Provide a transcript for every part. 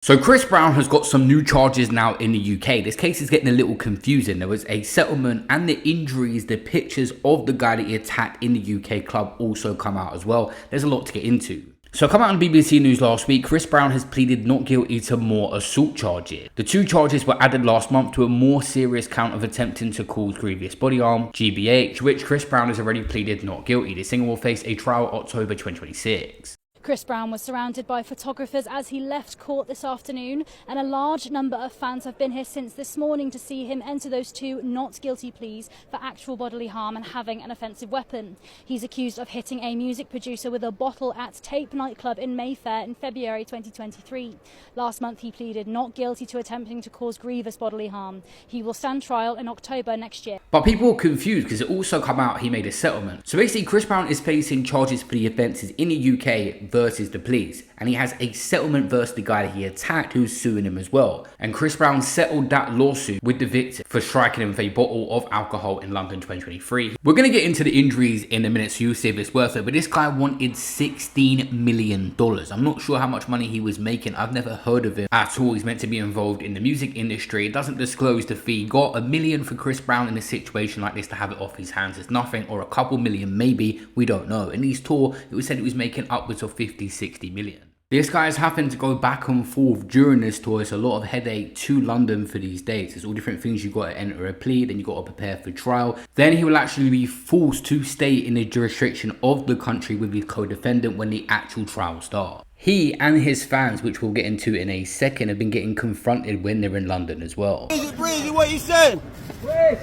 So Chris Brown has got some new charges now in the UK. This case is getting a little confusing. There was a settlement and the injuries, the pictures of the guy that he attacked in the UK club also come out as well. There's a lot to get into. So come out on BBC News last week, Chris Brown has pleaded not guilty to more assault charges. The two charges were added last month to a more serious count of attempting to cause grievous bodily harm, GBH, which Chris Brown has already pleaded not guilty. The singer will face a trial October 2026. Chris Brown was surrounded by photographers as he left court this afternoon, and a large number of fans have been here since this morning to see him enter those two not guilty pleas for actual bodily harm and having an offensive weapon. He's accused of hitting a music producer with a bottle at Tape nightclub in Mayfair in February 2023. Last month he pleaded not guilty to attempting to cause grievous bodily harm. He will stand trial in October next year. But people are confused because it also come out he made a settlement. So basically Chris Brown is facing charges for the offences in the UK versus the police, and he has a settlement versus the guy that he attacked who's suing him as well. And Chris Brown settled that lawsuit with the victim for striking him with a bottle of alcohol in London 2023. We're going to get into the injuries in a minute so you'll see if it's worth it, but this guy wanted $16 million. I'm not sure how much money he was making. I've never heard of him at all. He's meant to be involved in the music industry. It doesn't disclose the fee. Got $1 million for Chris Brown in a situation like this to have it off his hands. It's nothing, or a couple million maybe, we don't know. In his tour, it was said he was making upwards of 50-60 million. This guy is having to go back and forth during this tour. It's a lot of headache to London for these dates. There's all different things. You've got to enter a plea, then you've got to prepare for trial. Then he will actually be forced to stay in the jurisdiction of the country with his co-defendant when the actual trial starts. He and his fans, which we'll get into in a second, have been getting confronted when they're in London as well. Breezy, what you saying? Chris,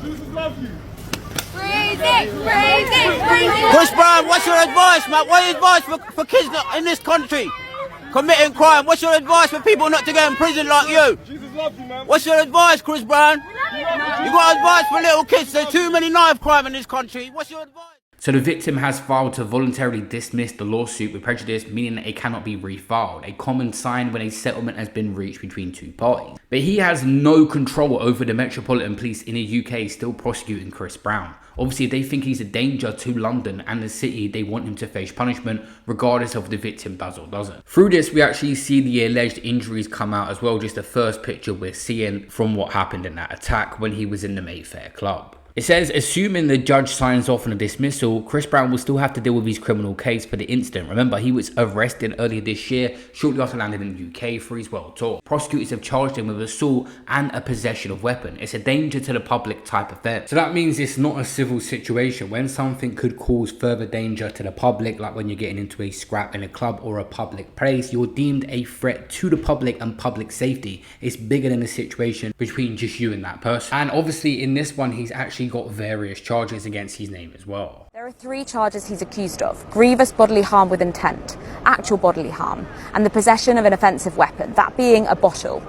Jesus loves you. Chris Brown, what's your advice, man? What is your advice for kids in this country committing crime? What's your advice for people not to get in prison like you? Jesus loves you, man. What's your advice, Chris Brown? You got advice for little kids? There's too many knife crime in this country. What's your advice? So the victim has filed to voluntarily dismiss the lawsuit with prejudice, meaning that it cannot be refiled, a common sign when a settlement has been reached between two parties. But he has no control over the Metropolitan Police in the UK still prosecuting Chris Brown. Obviously, if they think he's a danger to London and the city, they want him to face punishment, regardless of the victim does or doesn't. Through this, we actually see the alleged injuries come out as well, just the first picture we're seeing from what happened in that attack when he was in the Mayfair club. It says, assuming the judge signs off on a dismissal, Chris Brown will still have to deal with his criminal case for the incident. Remember, he was arrested earlier this year, shortly after landing in the UK for his world tour. Prosecutors have charged him with assault and a possession of weapon. It's a danger to the public type offence. So that means it's not a civil situation. When something could cause further danger to the public, like when you're getting into a scrap in a club or a public place, you're deemed a threat to the public and public safety. It's bigger than a situation between just you and that person. And obviously in this one, he's actually got various charges against his name as well. There are 3 charges he's accused of: grievous bodily harm with intent, actual bodily harm, and the possession of an offensive weapon, that being a bottle.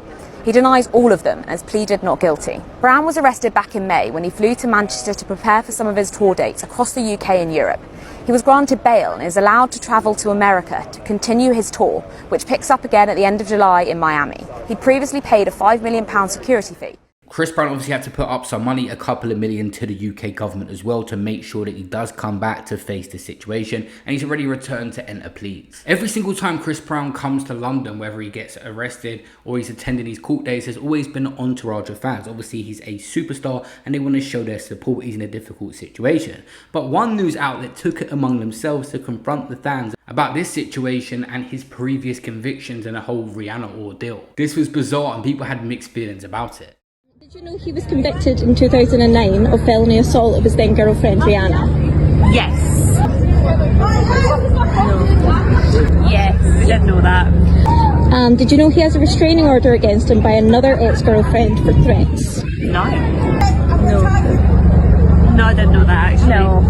He denies all of them and has pleaded not guilty. Brown was arrested back in May when he flew to Manchester to prepare for some of his tour dates across the UK and Europe. He was granted bail and is allowed to travel to America to continue his tour, which picks up again at the end of July in Miami. He'd previously paid a £5 million security fee. Chris Brown obviously had to put up some money, a couple of million, to the UK government as well to make sure that he does come back to face the situation, and he's already returned to enter pleas. Every single time Chris Brown comes to London, whether he gets arrested or he's attending his court days, there's always been an entourage of fans. Obviously he's a superstar and they want to show their support. He's in a difficult situation. But one news outlet took it among themselves to confront the fans about this situation and his previous convictions and the whole Rihanna ordeal. This was bizarre and people had mixed feelings about it. Did you know he was convicted in 2009 of felony assault of his then girlfriend Rihanna? Yes. No. Yes. We didn't know that. Did you know he has a restraining order against him by another ex-girlfriend for threats? No. No, I didn't know that actually. No.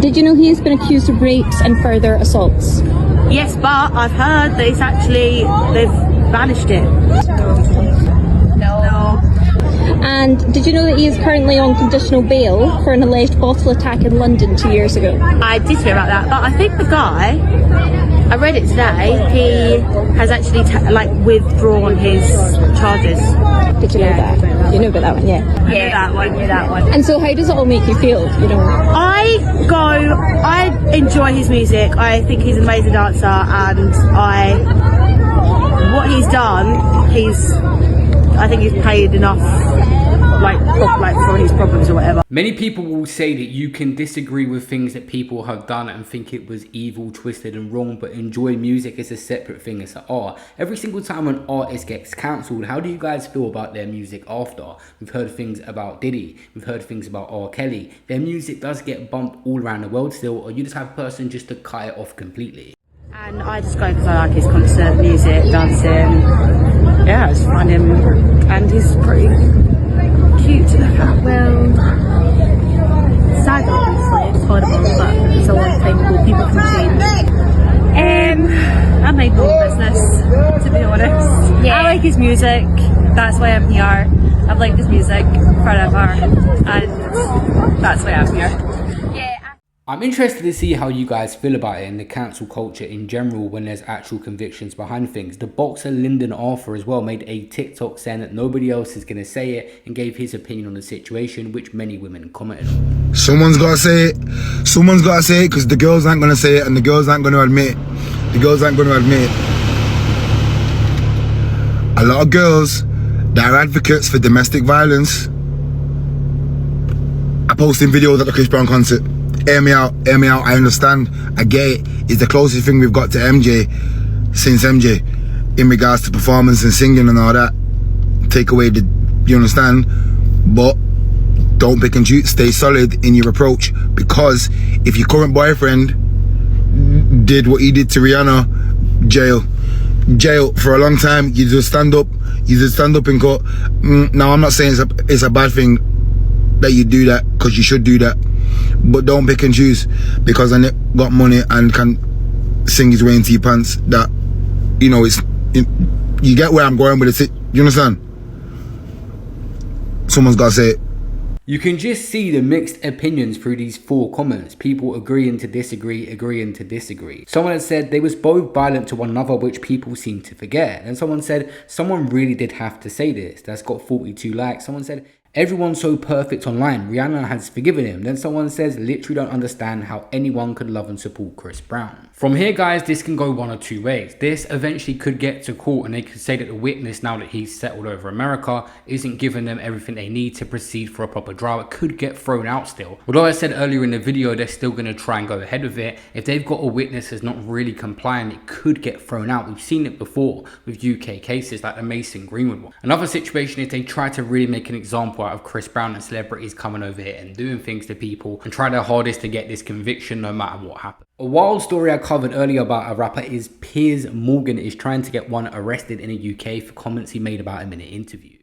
Did you know he has been accused of rapes and further assaults? Yes, but I've heard that it's actually, they've banished it. No. And did you know that he is currently on conditional bail for an alleged bottle attack in London 2 years ago? I did hear about that, but I think the guy, I read it today, he has actually withdrawn his charges. Did you know that? You know about that one, yeah? Yeah, I knew that one. And so how does it all make you feel, you know? I enjoy his music. I think he's an amazing dancer, and what he's done, I think he's paid enough, like for his problems or whatever. Many people will say that you can disagree with things that people have done and think it was evil, twisted and wrong, but enjoy music as a separate thing as art. Every single time an artist gets cancelled, how do you guys feel about their music after? We've heard things about Diddy, we've heard things about R. Kelly. Their music does get bumped all around the world still, or you just have a person just to cut it off completely. And I just go because I like his concert music, dancing. Yeah, I just find him, and he's pretty cute to look at. Well, sad obviously, it's horrible, but it's always painful. People can change. I made no business, to be honest. Yeah. I like his music, that's why I'm here. I've liked his music forever, and that's why I'm here. I'm interested to see how you guys feel about it in the cancel culture in general when there's actual convictions behind things. The boxer Lyndon Arthur as well made a TikTok saying that nobody else is going to say it and gave his opinion on the situation, which many women commented on. Someone's got to say it. Someone's got to say it because the girls aren't going to say it and the girls aren't going to admit it. The girls aren't going to admit it. A lot of girls that are advocates for domestic violence are posting videos at the Chris Brown concert. Hear me out, I understand, I get it. It's the closest thing we've got to MJ since MJ in regards to performance and singing and all that. Take away the, you understand? But don't pick and choose, stay solid in your approach, because if your current boyfriend did what he did to Rihanna, jail for a long time. You just stand up and go. Now I'm not saying it's a bad thing that you do that, because you should do that, but don't pick and choose because I got money and can sing his way into your pants. That, you know, you get where I'm going with it. You understand? Someone's got to say it. You can just see the mixed opinions through these 4 comments. People agreeing to disagree, agreeing to disagree. Someone had said they was both violent to one another, which people seem to forget. And someone said someone really did have to say this. That's got 42 likes. Someone said everyone's so perfect online, Rihanna has forgiven him. Then someone says literally don't understand how anyone could love and support Chris Brown. From here guys, this can go one or two ways. This eventually could get to court and they could say that the witness, now that he's settled over America, isn't giving them everything they need to proceed for a proper trial. It could get thrown out still. Although I said earlier in the video they're still going to try and go ahead with it. If they've got a witness that's not really compliant, it could get thrown out. We've seen it before with UK cases like the Mason Greenwood one. Another situation is they try to really make an example out of Chris Brown and celebrities coming over here and doing things to people and try their hardest to get this conviction no matter what happens. A wild story I covered earlier about a rapper is Piers Morgan is trying to get one arrested in the UK for comments he made about him in an interview.